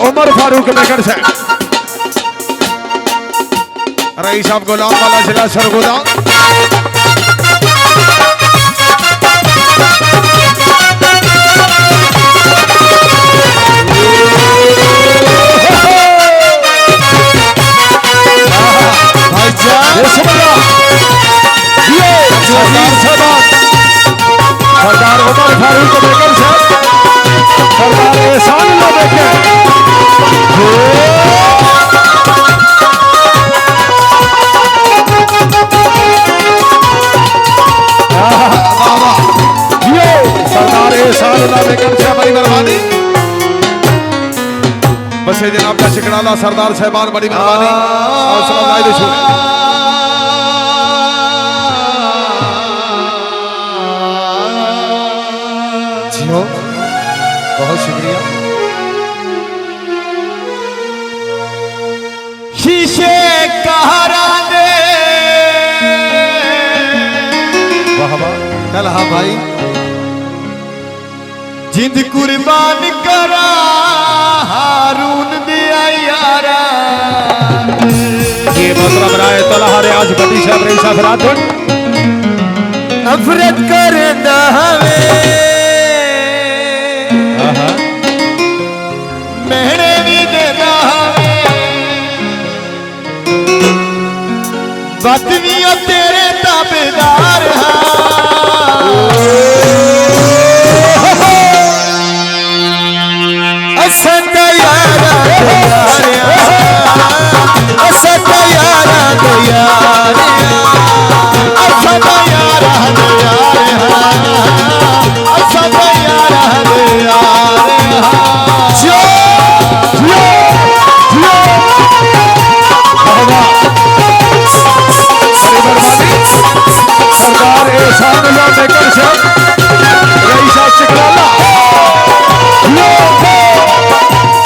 उमर फारूक नगर से रईस साहब गुलाम वाला जिला सरगोदा। सरदार उमर फारूक नगर से सरदार एहसान लो देखे सरदार एहसान लो देखे से हमारी मेहरबानी। बस ये जनाब का शिकराला सरदार साहबान बड़ी मेहरबानी और सलाम जियो बहुत शुक्रिया। शीशे कहरा दे वाह वाह तलहा भाई जिंद कुर्बान करा हारून दिया यारा। ये मतलब राय तलहा रियाज गति साहब रईस साहब राठौर नफरत करदा हवे मेहने भी देदा हवे बदनियों तेरे ताबेदार असंदा यारा असंदा यारा दो यारा असंदा यारा दो यारा असंदा यारा दो यारा। जो जो जो सरदार एहसान लो देकर से रईस साहब शिकराला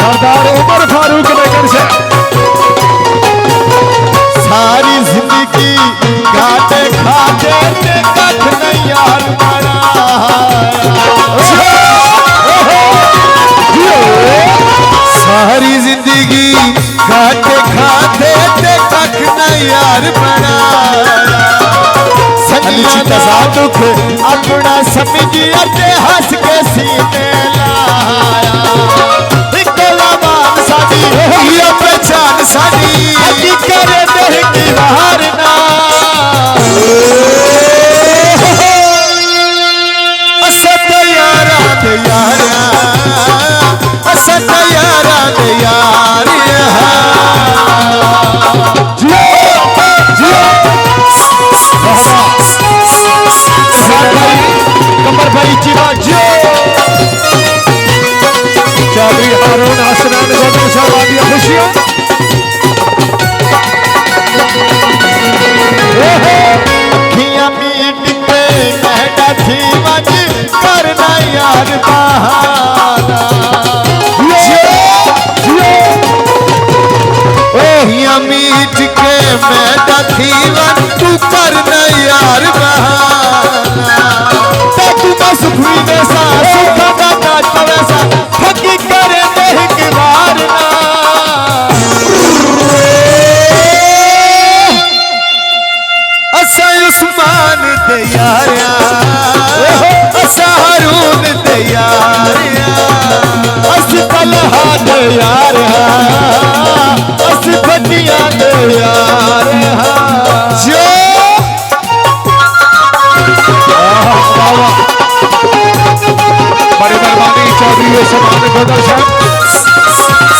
सरदार उमर फारूक नगर से सारी जिंदगी घाटे खाते ते कख नहीं यार बना। सारी जिंदगी घाटे खाते ते कख नहीं यार बना। सनिया दा दुख अपना समझिया ते हंस के सीने लाया। साड़ी ये पहचान साड़ी हकी करे देह की वारना। असत यारा दे यारा असत यारा दे यारा। जियो जियो कमर भाई जीवा जियो चौधरी हारून हसनैन गोदर साहब आदिया खुशियां अखियां मीट के कहता थी मज करना यार बहाना। अखियां मीट के कहता थी मज तू करना यार बहाना। तू बस हुई वैसा सुखा का काट वैसा फकी करे देह की वारना। असा उस्मान दे यारा असा हारून दे यारा अस तलहा दे यारा अस फटिया दे यारा। जो बड़ी मेहरबानी चौधरी उस्मान गोदर साहब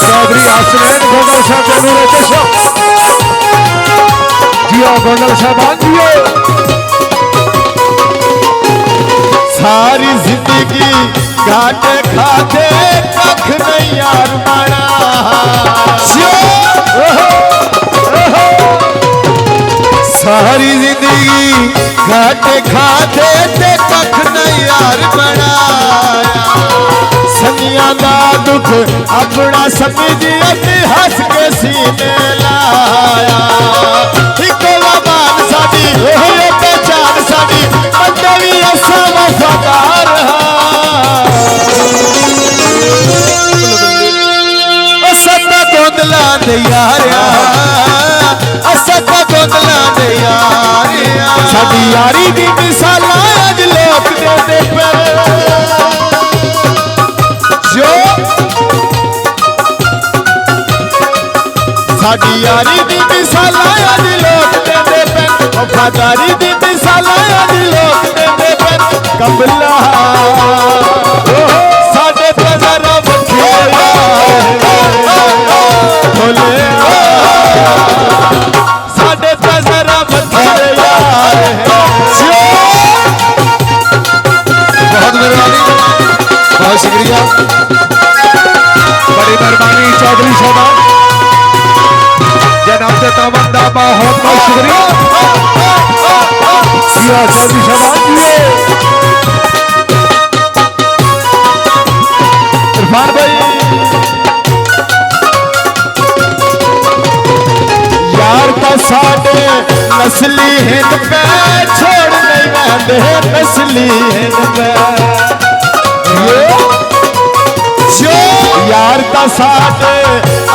चौधरी हसनैन गोदर साहब जनूर चशा जियो गोदर साहबान जियो। सारी जिंदगी घाटे खाते कख नहीं यार बना। सारी जिंदगी घाटे खाते ते कख नहीं यार बनाया। सनिया दा दुख अपना समझिया ते हंस के सीने लाया। इकबाल साडी ये पहचान साडी बंदे भी ऐसा वफादार दे यारिया असा का गोदला दे यारिया साडी यारी दी मिसाल अज लोक देंदे पे जो साडी यारी दी मिसाल अज लोक देंदे पे वफादारी दी मिसाल अज लोक देंदे पे कबला साडे तो जरा बखेरा भोले साडे तो जरा बखेरा बहुत मेहरबानी बहुत शुक्रिया बड़ी मेहरबानी चौधरी साहब जनाब से तमन्ना बहुत बहुत शुक्रिया चौधरी साहब इरफान भाई यार का साडे नस्ली हिंद पे छोड़ नहीं रहते नस्ली हिंद पे जो यार का साडे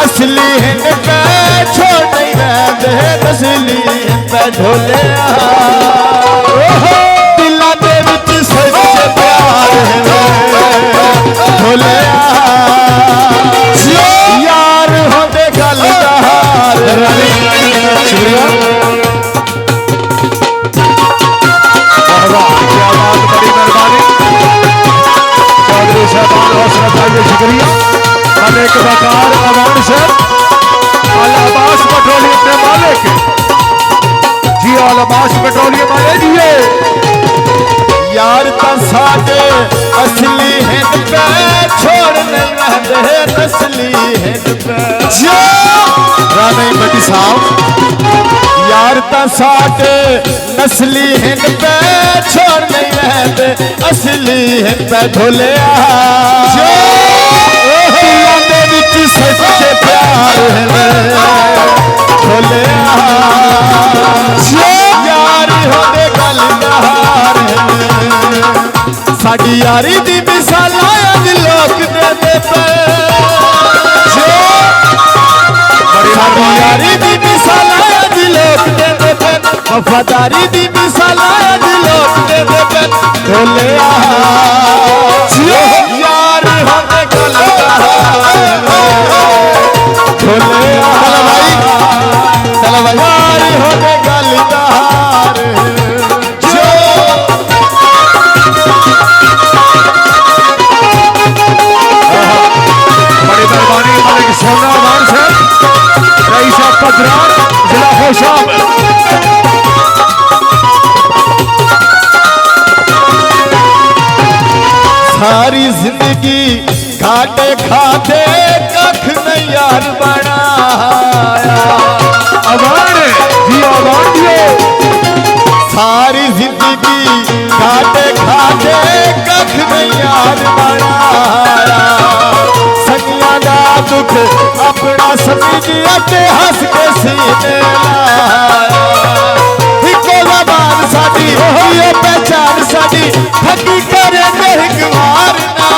असली हिंद पे छोड़ नहीं रहते नस्ली हिंद पे ढोले दिला दे विच सच्चे प्यार है ढोले यार होंदे गल हार शुक्रिया क्या बात बड़ी मेहरबानी चौधरी साहबान हौसला भाई शुक्रिया मलिक वकार अवान सर अलाबास पेट्रोलियम के मालिक जी अलाबास पेट्रोलियम वाले जी यार ता साडे असली हिंद पे छोड़ नहीं रहते नस्ली हिंद पे जो रानी बड़ी साहब यार ता साडे नस्ली हिंद पे छोड़ नहीं रहते असली हिंद पे ढोले जो दिलों दे विच सच्चे प्यार है ढोले जो यार होंदे गल हार साडी यारी दी मिसाल अज लोक देंदे पे साडी यारी दी मिसाल अज लोक देंदे पे वफादारी दी मिसाल अज लोक देंदे पे ढोले यार होंदे गल ढोले चलो भाई यार होंदे गल हार बड़ी मेहरबानी मलिक सोना अवान सर रईस पदरान जिला होशाम सारी जिंदगी खाते खाते कख नहीं यार बनाया अवान जी अवान जी सारी जिंदगी खाते खाते कख नहीं यार बनाया सगिया दा दुख अपना समझिया ते हंस के सीने लाया इको जबान साडी ये पहचान साडी ठगी करे नहीं गवारना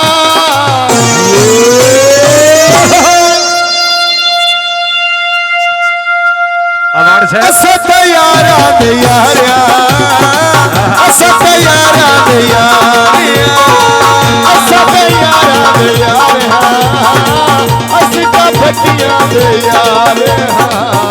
अवान सर असत यारा दे यारिया असत यारा दे यारिया असत यारा दे यारिया असका फटिया दे यारिया